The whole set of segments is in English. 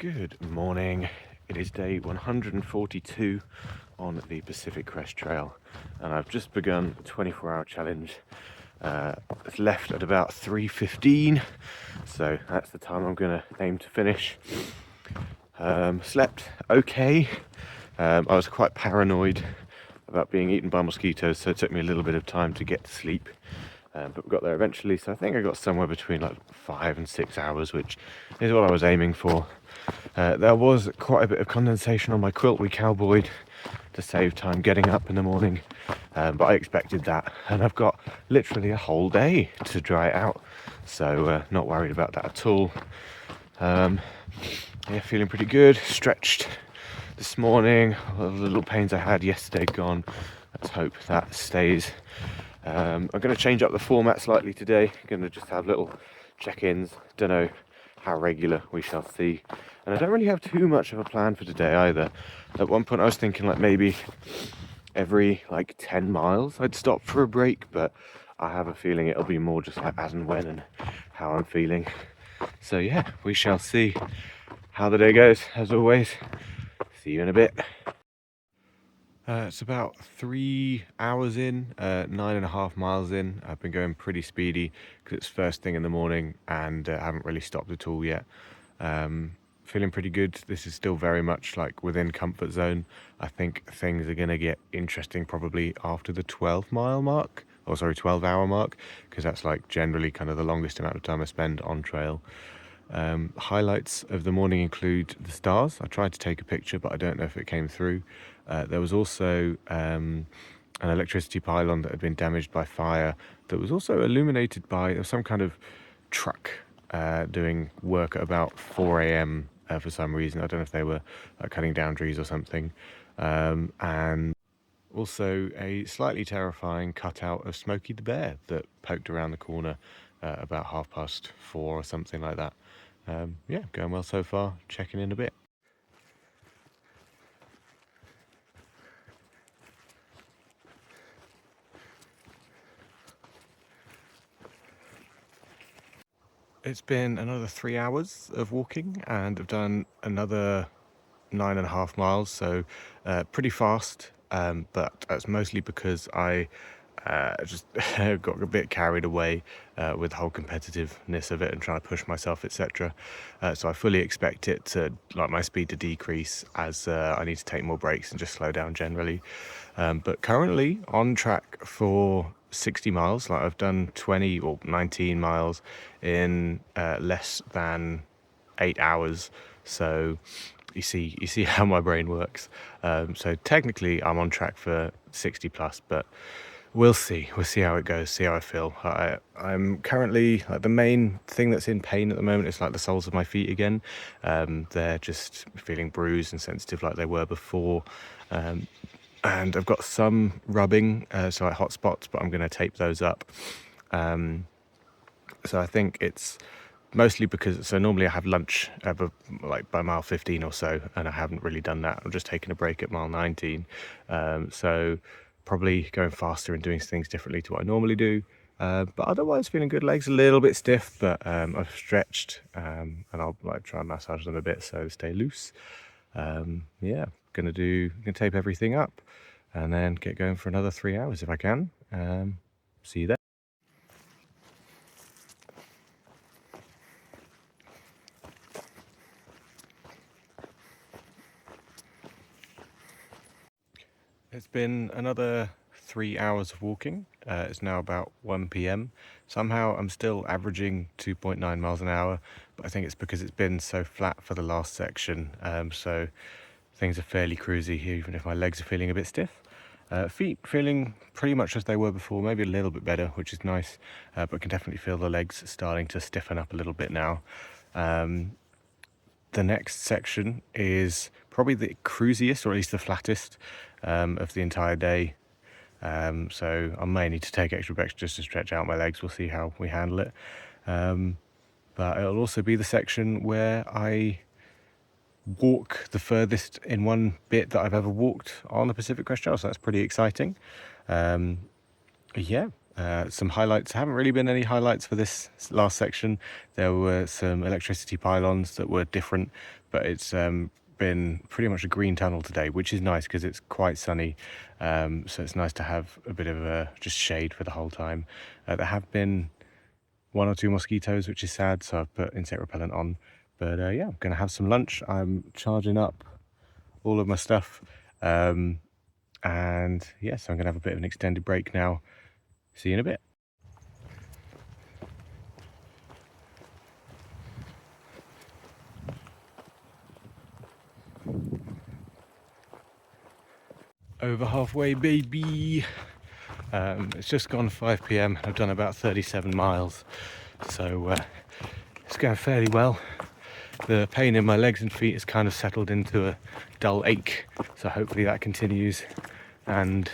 Good morning. It is day 142 on the Pacific Crest Trail, and I've just begun a 24-hour challenge. It's left at about 3:15, so that's the time I'm going to aim to finish. Slept okay. I was quite paranoid about being eaten by mosquitoes, so it took me a little bit of time to get to sleep. But we got there eventually, so I think I got somewhere between like 5 and 6 hours, which is what I was aiming for. There was quite a bit of condensation on my quilt we cowboyed to save time getting up in the morning, but I expected that, and I've got literally a whole day to dry it out, so not worried about that at all. Yeah, feeling pretty good. Stretched this morning. All the little pains I had yesterday gone. Let's hope that stays. I'm going to change up the format slightly today. I'm going to just have little check-ins. Don't know how regular, we shall see. And I don't really have too much of a plan for today either. At one point I was thinking like maybe every 10 miles I'd stop for a break, but I have a feeling it'll be more just like as and when and how I'm feeling. So yeah, we shall see how the day goes. As always, see you in a bit. It's about 3 hours in, 9.5 miles in. I've been going pretty speedy because it's first thing in the morning, and haven't really stopped at all yet. Feeling pretty good. This is still very much like within comfort zone. I think things are going to get interesting probably after the 12-mile mark, or sorry, 12-hour mark, because that's like generally kind of the longest amount of time I spend on trail. Highlights of the morning include the stars. I tried to take a picture, but I don't know if it came through. There was also an electricity pylon that had been damaged by fire that was also illuminated by some kind of truck doing work at about 4 a.m. For some reason. I don't know if they were cutting down trees or something. And also a slightly terrifying cutout of Smokey the Bear that poked around the corner about 4:30 or something like that. Yeah, going well so far. Checking in a bit. It's been another 3 hours of walking, and I've done another 9.5 miles, so pretty fast, but that's mostly because I just got a bit carried away with the whole competitiveness of it and trying to push myself, etc. So I fully expect it to, like, my speed to decrease as I need to take more breaks and just slow down generally. But currently on track for 60 miles. Like, I've done 20 or 19 miles in less than 8 hours. So you see how my brain works. So technically I'm on track for 60 plus, but we'll see how it goes, see how I feel. I'm currently, like, the main thing that's in pain at the moment is like the soles of my feet again. They're just feeling bruised and sensitive like they were before. And I've got some rubbing, so like hot spots, but I'm going to tape those up. So I think it's mostly because, so normally I have lunch like by mile 15 or so, and I haven't really done that. I'm just taking a break at mile 19. So probably going faster and doing things differently to what I normally do. But otherwise feeling good. Legs a little bit stiff, but I've stretched, and I'll try and massage them a bit so they stay loose. Yeah, gonna tape everything up and then get going for another 3 hours if I can. See you there. It's been another 3 hours of walking. It's now about 1 p.m. Somehow I'm still averaging 2.9 miles an hour, but I think it's because it's been so flat for the last section. So things are fairly cruisy here, even if my legs are feeling a bit stiff. Feet feeling pretty much as they were before, maybe a little bit better, which is nice, but can definitely feel the legs starting to stiffen up a little bit now. The next section is probably the cruisiest, or at least the flattest, of the entire day. So I may need to take extra breaks just to stretch out my legs. We'll see how we handle it. But it'll also be the section where I walk the furthest in one bit that I've ever walked on the Pacific Crest Trail, so that's pretty exciting. Yeah, Some highlights. Haven't really been any highlights for this last section. There were some electricity pylons that were different, but it's been pretty much a green tunnel today, which is nice because it's quite sunny. So it's nice to have a bit of just shade for the whole time. There have been one or two mosquitoes, which is sad, so I've put insect repellent on. But yeah, I'm gonna have some lunch. I'm charging up all of my stuff, and yes, I'm gonna have a bit of an extended break now. See you in a bit. Over halfway, baby. It's just gone 5 p.m. I've done about 37 miles, so it's going fairly well. The pain in my legs and feet has kind of settled into a dull ache, so hopefully that continues, and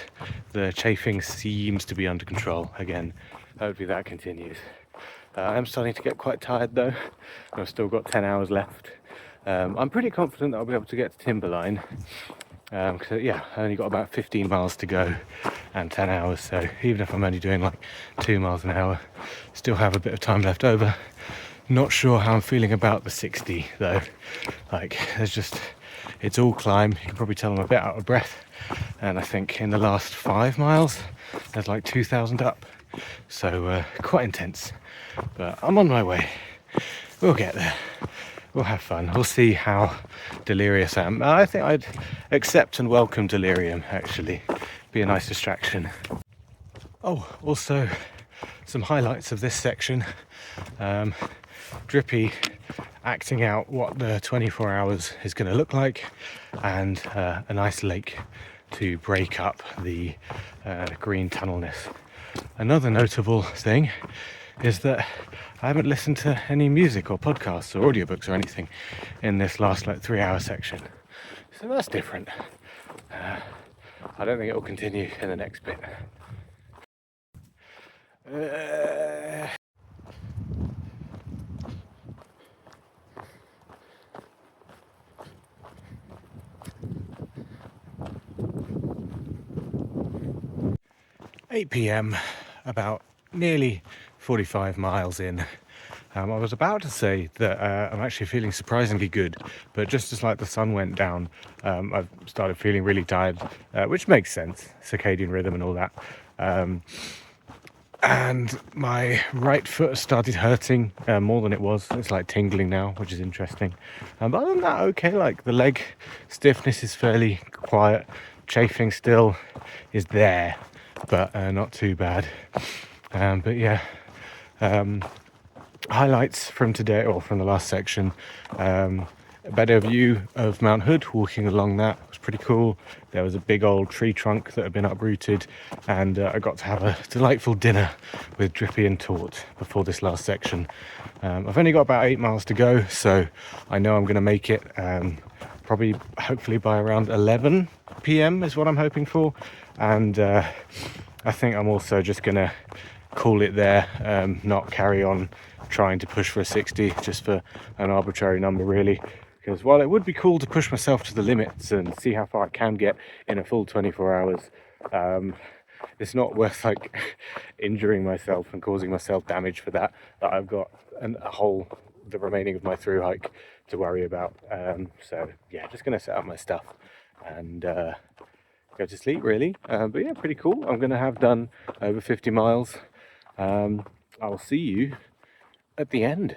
the chafing seems to be under control again. Hopefully that continues. I'm starting to get quite tired though. I've still got 10 hours left. I'm pretty confident that I'll be able to get to Timberline, because yeah, I only got about 15 miles to go and 10 hours, so even if I'm only doing like 2 miles an hour, still have a bit of time left over. Not sure how I'm feeling about the 60 though. Like, it's all climb. You can probably tell I'm a bit out of breath, and I think in the last 5 miles there's like 2,000 up, so quite intense, but I'm on my way. We'll get there. We'll have fun. We'll see how delirious I am. I think I'd accept and welcome delirium, actually. Be a nice distraction. Oh, also some highlights of this section. Drippy acting out what the 24 hours is going to look like, and a nice lake to break up the green tunnelness. Another notable thing is that I haven't listened to any music or podcasts or audiobooks or anything in this last 3-hour section, so that's different. I don't think it will continue in the next bit. 8 p.m, about nearly 45 miles in. I was about to say that I'm actually feeling surprisingly good, but just as the sun went down, I've started feeling really tired, which makes sense, circadian rhythm and all that. And my right foot started hurting more than it was. It's tingling now, which is interesting. But other than that, okay, the leg stiffness is fairly quiet. Chafing still is there, but not too bad. But yeah, highlights from today, or from the last section. A better view of Mount Hood, walking along that was pretty cool. There was a big old tree trunk that had been uprooted, and I got to have a delightful dinner with Drippy and Tort before this last section. I've only got about 8 miles to go, so I know I'm going to make it probably, hopefully by around 11 p.m. is what I'm hoping for, and I think I'm also just going to call it there, not carry on trying to push for a 60 just for an arbitrary number, really. Because while it would be cool to push myself to the limits and see how far I can get in a full 24 hours, it's not worth injuring myself and causing myself damage for that I've got the remaining of my through hike to worry about. So yeah, just gonna set up my stuff and go to sleep, really. But yeah, pretty cool. I'm gonna have done over 50 miles. I'll see you at the end.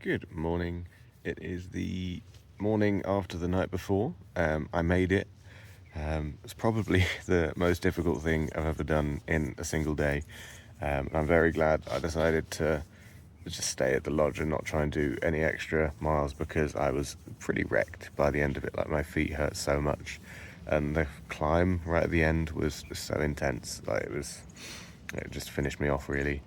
Good morning. It is the morning after the night before. I made it. It's probably the most difficult thing I've ever done in a single day. I'm very glad I decided to just stay at the lodge and not try and do any extra miles, because I was pretty wrecked by the end of it. My feet hurt so much, and the climb right at the end was so intense. It just finished me off, really.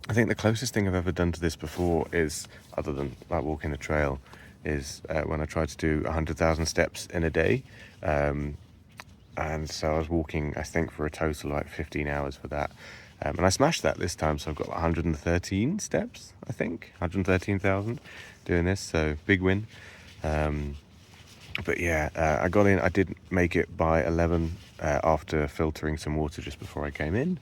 I think the closest thing I've ever done to this before is, other than walking the trail, is when I tried to do 100,000 steps in a day. And so I was walking, I think, for a total 15 hours for that. And I smashed that this time, so I've got 113 steps, I think, 113,000 doing this, so big win. But yeah, I got in. I did make it by 11 after filtering some water just before I came in,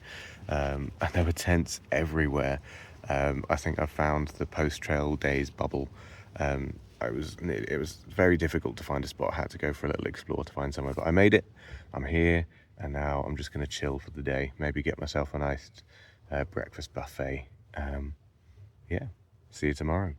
and there were tents everywhere. I think I found the post-trail days bubble. It was very difficult to find a spot. I had to go for a little explore to find somewhere, but I made it. I'm here, and now I'm just going to chill for the day. Maybe get myself a nice breakfast buffet. Yeah, see you tomorrow.